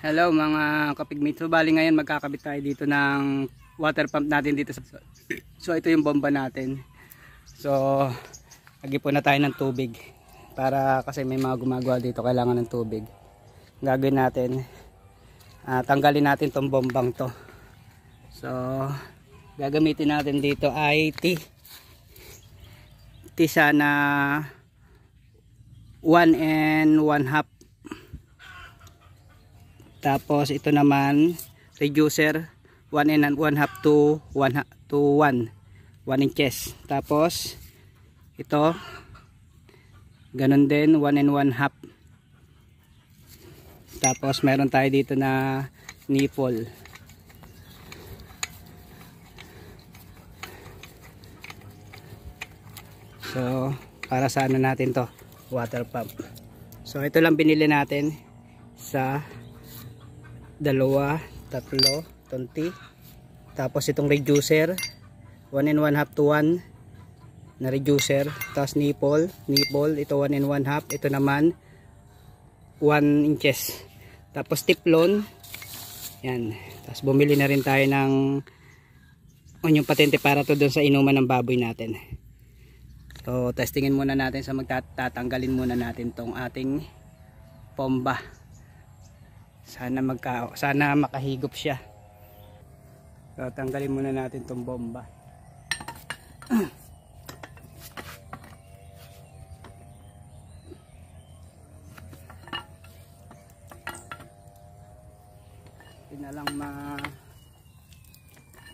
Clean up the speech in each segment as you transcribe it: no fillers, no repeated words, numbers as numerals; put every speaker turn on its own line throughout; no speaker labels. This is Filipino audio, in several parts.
Hello mga kapigmate. So bali ngayon magkakabit tayo dito ng water pump natin dito. So ito yung bomba natin. So nag-ipon na tayo ng tubig para kasi may mga gumagawa dito, kailangan ng tubig. Gagawin natin, tanggalin natin tong bombang to. So gagamitin natin dito ay T siya na 1 and 1/2. Tapos ito naman reducer 1 and 1/2 to 1 inches. Tapos ito ganun din 1 and 1/2. Tapos meron tayo dito na nipple. So para sa ano natin to, water pump. So ito lang binili natin sa 2, 3, 20. Tapos itong reducer 1 and 1/2 to 1 na reducer. Tapos nipple ito 1 and 1/2. Ito naman 1 inches. Tapos tiplon yan. Tapos bumili na rin tayo ng yung patente para to doon sa inuman ng baboy natin. So testingin muna natin, sa magtatanggalin muna natin tong ating bomba. Sana makahigop siya. So tanggalin muna natin tong bomba. Hindi na lang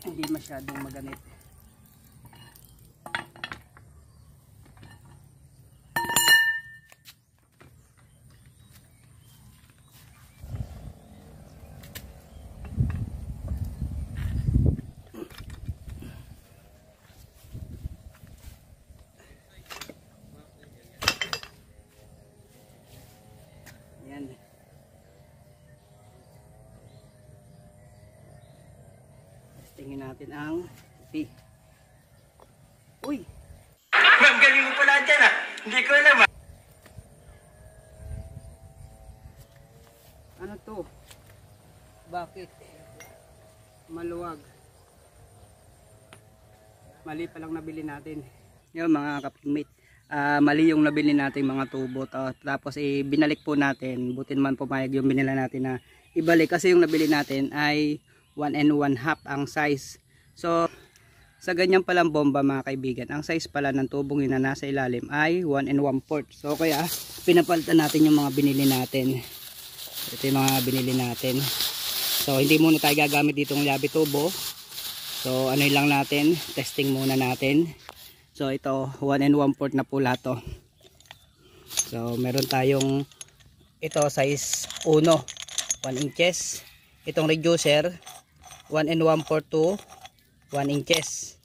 hindi masyadong maganit. Tingin natin ang P. Uy!
Ma'am, galing mo pala dyan ah. Hindi ko alam ah.
Ano to? Bakit? Maluwag. Mali pa lang nabili natin. Yung mga kapigmate. Mali yung nabili natin mga tubo. Tapos binalik po natin. Buti naman pumayag yung binila natin na ibalik. Kasi yung nabili natin ay 1 and 1/2 ang size. So sa ganyan palang bomba mga kaibigan, ang size pala ng tubong yun na nasa ilalim ay 1 and 1/4. So kaya pinapalitan natin yung mga binili natin. Ito yung mga binili natin. So hindi muna tayo gagamit ditong labi tubo. So ano lang natin, testing muna natin. So ito 1 and 1/4 na po lahat to. So meron tayong ito size 1 inches. Itong reducer 1 and 1/4 to 1 inches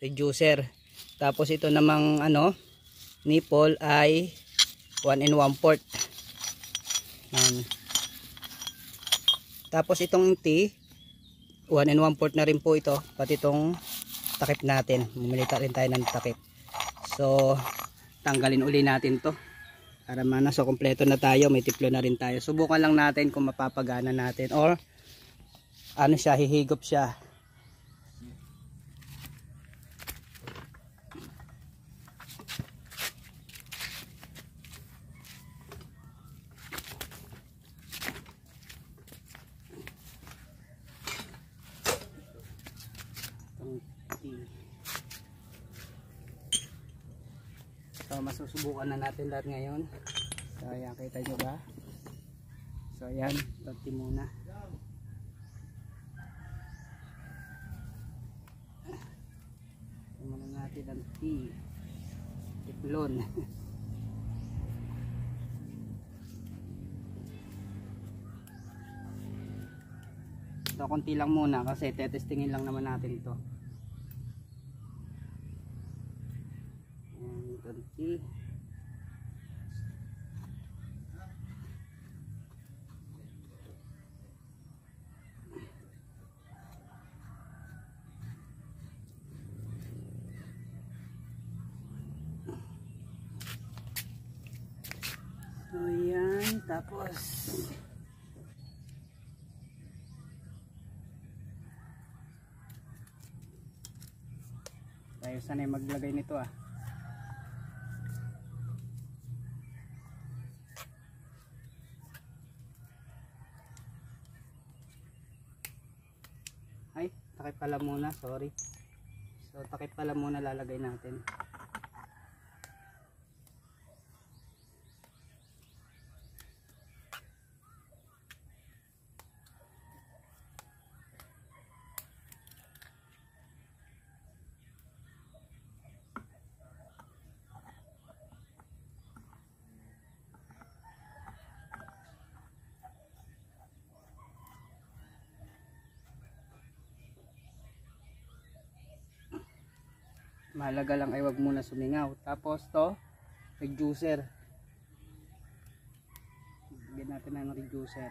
reducer. Tapos ito namang nipple ay 1 and 1/4. Tapos itong T 1 and 1/4 na rin po ito, pati itong takip natin. Bumili rin tayo ng takip. So tanggalin uli natin to para so kompleto na tayo, may tiplo na rin tayo. Subukan lang natin kung mapapagana natin or ano siya, hihigop siya. So masusubukan na natin lahat ngayon. So ayan, kita nyo ba? So ayan, pati muna. Muna natin ang tiplon. So konti lang muna kasi tetestingin lang naman natin ito. Konti. So yan, tapos tayo sanay maglagay nito ah. Ay, takip pala muna, sorry. So takip pala muna lalagay natin. Mahalaga lang ay wag muna sumingaw. Tapos to, reducer. Bigyan natin ng reducer.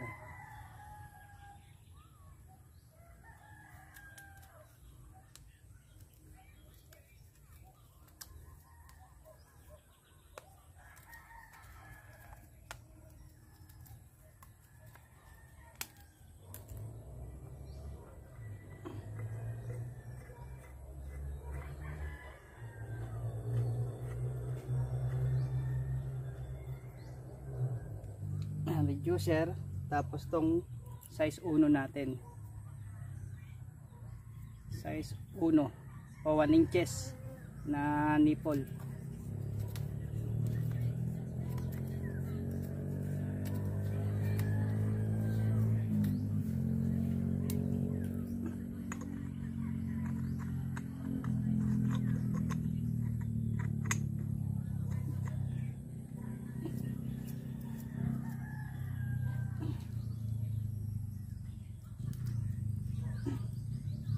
Reducer, tapos tong size 1 natin, size 1 o 1 inches na nipple.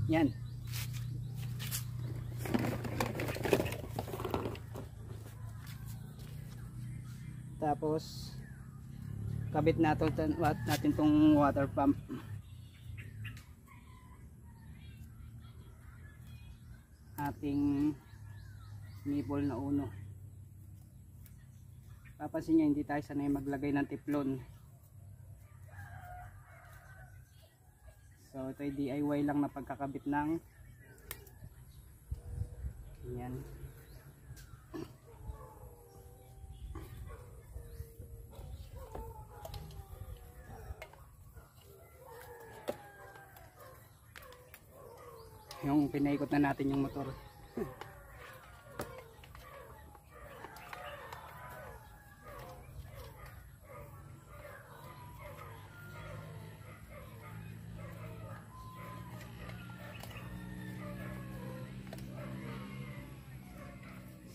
Yan. Tapos kabit natin tong water pump. Ating nipple na uno. Papansin nyo, hindi tayo sanay maglagay ng tiplon. So ito ay DIY lang na pagkakabit ng yan. Yung pinaikot na natin yung motor.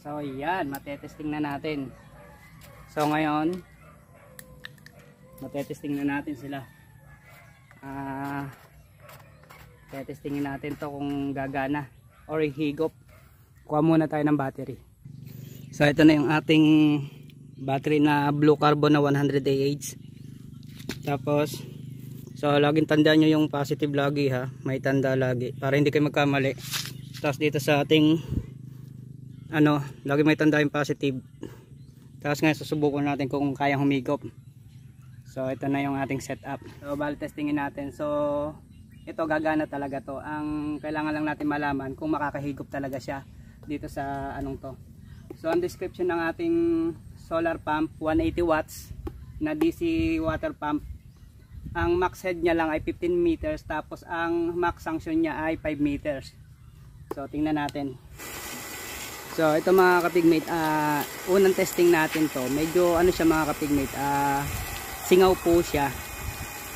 So yan, matetesting na natin. So ngayon, matetesting na natin sila. Tetestingin natin to kung gagana or higop. Kuha muna tayo ng battery. So ito na yung ating battery na blue carbon na 100 Ah. Tapos, so laging tandaan nyo yung positive lagi ha. May tanda lagi para hindi kayo magkamali. Tapos dito sa ating lagi may tanda yung positive. Tapos ngayon susubukan natin kung kayang humigop. So ito na yung ating setup. So bali testingin natin. So ito gagana talaga to. Ang kailangan lang natin malaman kung makakahigop talaga siya dito sa to. So ang description ng ating solar pump, 180 watts na DC water pump. Ang max head niya lang ay 15 meters, tapos ang max sanction niya ay 5 meters. So tingnan natin. So ito mga kapigmate, unang testing natin to. Medyo siya mga kapigmate, singaw po siya.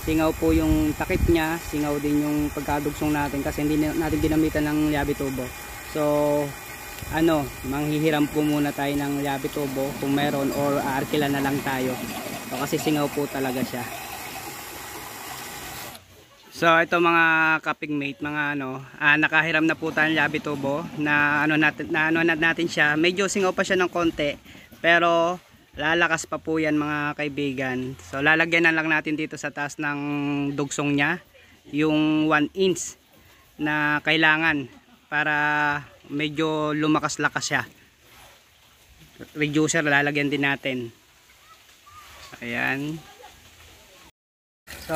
Singaw po yung takip niya, singaw din yung pagkadugsong natin kasi hindi natin ginamitan ng llave tubo. So manghihiram po muna tayo ng llave tubo kung meron, or arkila na lang tayo. So kasi singaw po talaga siya. So ito mga kapigmate, mga nakahiram na po tayo ng llave tubo na natin siya. Medyo singaw pa siya ng konti, pero lalakas pa po yan mga kaibigan. So lalagyan na lang natin dito sa taas ng dugsong niya yung 1 inch na kailangan para medyo lumakas-lakas siya. Reducer lalagyan din natin. Ayan. So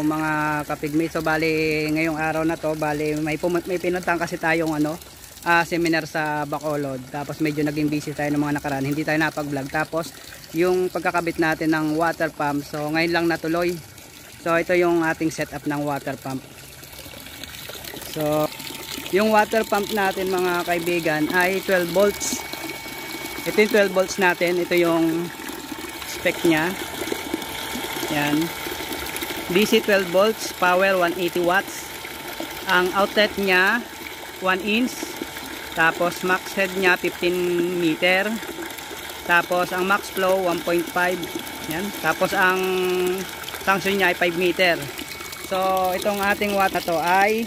mga kapigmate, so bali ngayong araw na to, bali may pinuntahan kasi tayong seminar sa Bacolod. Tapos medyo naging busy tayo ng mga nakaraan, hindi tayo napag-vlog. Tapos yung pagkakabit natin ng water pump, so ngayon lang natuloy. So ito yung ating setup ng water pump. So yung water pump natin mga kaibigan ay 12 volts. Ito yung 12 volts natin. Ito yung spec nya. Yan. DC 12 volts, power 180 watts. Ang outlet nya 1 inch. Tapos max head nya 15 meter. Tapos ang max flow 1.5. Yan. Tapos ang function nya ay 5 meter. So itong ating watt na to ay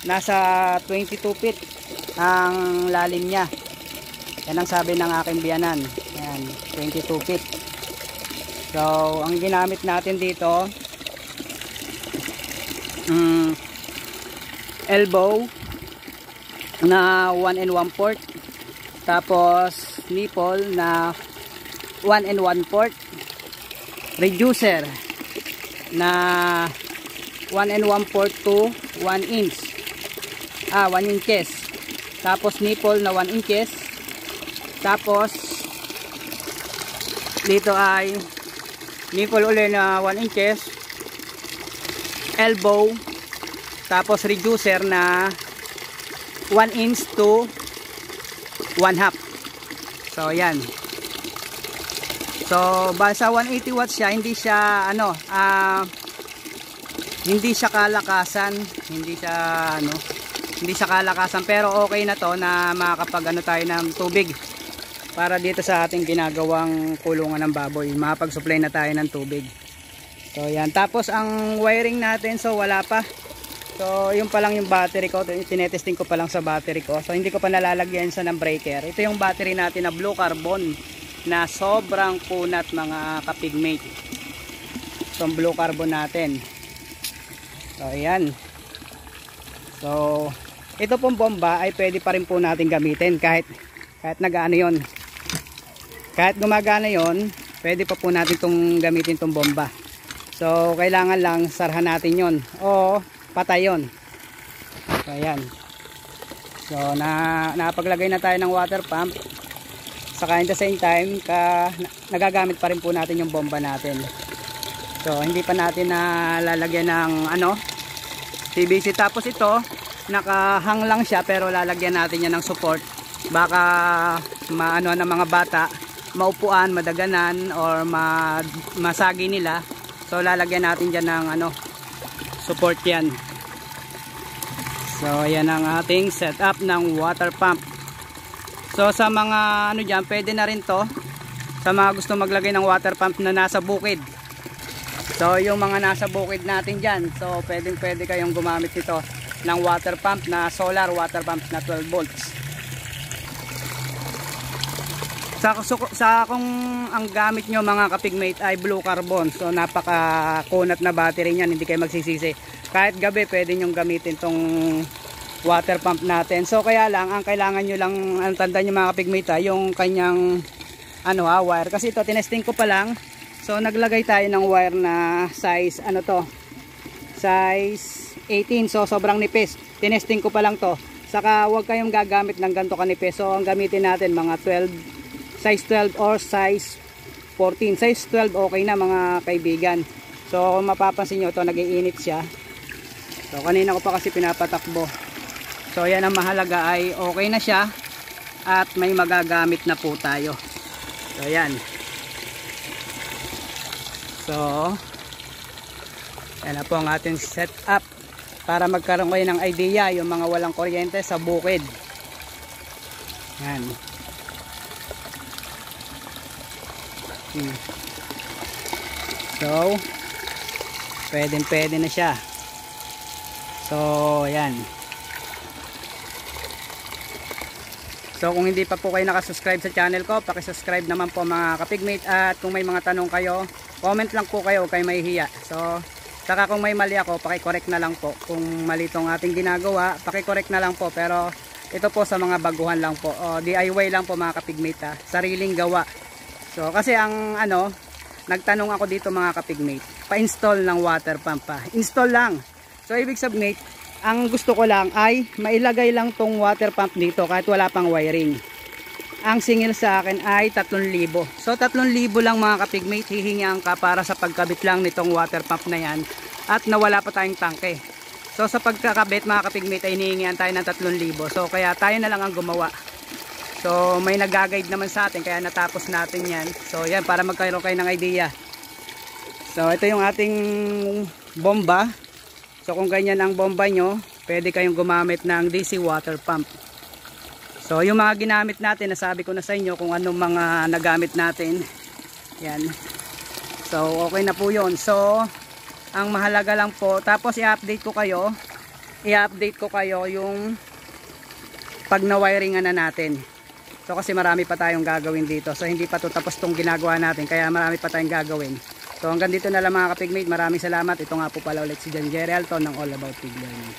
nasa 22 feet ang lalim nya. Yan ang sabi ng aking biyanan. Yan, 22 feet. So ang ginamit natin dito elbow na 1 and 1/4, tapos nipple na 1 and 1/4, reducer na 1 and 1/4 to 1 inch, 1 inches, tapos nipple na 1 inches, tapos dito ay nipple ulit na 1 inches, elbow, tapos reducer na 1 inch to 1/2. So yan. So basta 180 watts siya, hindi siya hindi siya kalakasan, hindi siya kalakasan, pero okay na to na makakapag tayo ng tubig para dito sa ating ginagawang kulungan ng baboy, makapag-supply na tayo ng tubig. So yan, tapos ang wiring natin, so wala pa. So yung pa lang yung battery ko, tinetesting ko pa lang sa battery ko. So hindi ko pa nalalagyan sa ng breaker. Ito yung battery natin na blue carbon na sobrang kunat mga kapigmate. Itong blue carbon natin. So ayan. So ito pong bomba ay pwede pa rin po natin gamitin kahit nagaano yon. Kahit gumagana yon, pwede pa po natin itong gamitin itong bomba. So kailangan lang sarhan natin yon o patay yon. So ayan. So napaglagay na tayo ng water pump. Saka at the same time nagagamit pa rin po natin yung bomba natin. So hindi pa natin lalagyan ng PVC. Tapos ito nakahang lang siya, pero lalagyan natin yan ng support. Baka ng mga bata maupuan, madaganan or masagi nila. So lalagyan natin dyan ng support yan. So yan ang ating setup ng water pump. So sa mga dyan, pwede na rin to sa mga gusto maglagay ng water pump na nasa bukid. So yung mga nasa bukid natin dyan, so pwede kayong gumamit nito ng water pump na solar water pump na 12 volts. Sa kung ang gamit nyo mga kapigmate ay blue carbon, so napaka kunat na battery niyan, hindi kayo magsisisi. Kahit gabi pwede nyo gamitin tong water pump natin. So kaya lang ang kailangan nyo lang, ang tandaan nyo mga kapigmate, yung kanyang wire. Kasi ito tinesting ko pa lang. So naglagay tayo ng wire na size size 18. So sobrang nipis. Tinesting ko pa lang to. Saka huwag kayong gagamit ng ganito kanipis. So ang gamitin natin mga 12, size 12 or size 14. Size 12 okay na mga kaibigan. So mapapansin nyo ito, nag-iinit siya. So kanina ko pa kasi pinapatakbo. So yan ang mahalaga ay okay na siya at may magagamit na po tayo. So yan. So yan na po ang ating setup para magkaroon kayo ng idea yung mga walang kuryente sa bukid. Yan. So pwede na siya. So yan. So kung hindi pa po kayo nakasubscribe sa channel ko, paki-subscribe naman po mga kapigmate, at kung may mga tanong kayo, comment lang po kayo, huwag kayo mahihiya. So saka kung may mali ako, paki-correct na lang po. Kung mali tong ating ginagawa, paki-correct na lang po. Pero ito po sa mga baguhan lang po, DIY lang po mga kapigmate, sariling gawa. So kasi ang nagtanong ako dito mga kapigmate, pa-install ng water pump pa. Install lang. So ibig sabihin, ang gusto ko lang ay mailagay lang tong water pump dito kahit wala pang wiring. Ang singil sa akin ay 3,000. So 3,000 lang mga kapigmate, hihingian ka para sa pagkabit lang nitong water pump na yan at nawala pa tayong tangke. So sa pagkakabit mga kapigmate ay hinihingian tayo ng 3,000. So kaya tayo na lang ang gumawa. So may nag-guide naman sa atin kaya natapos natin yan. So yan, para magkaroon kayo ng idea. So ito yung ating bomba. So kung ganyan ang bomba nyo, pwede kayong gumamit ng DC water pump. So yung mga ginamit natin, nasabi ko na sa inyo kung anong mga nagamit natin. Yan. So okay na po yun. So ang mahalaga lang po, tapos i-update ko kayo yung pag na-wiringan na natin. So kasi marami pa tayong gagawin dito. So hindi pa to tapos tong ginagawa natin, kaya marami pa tayong gagawin. So hanggang dito na lang mga kapigmate. Maraming salamat. Ito nga po pala ulit si John Jerry Alton ng All About Pig Learning.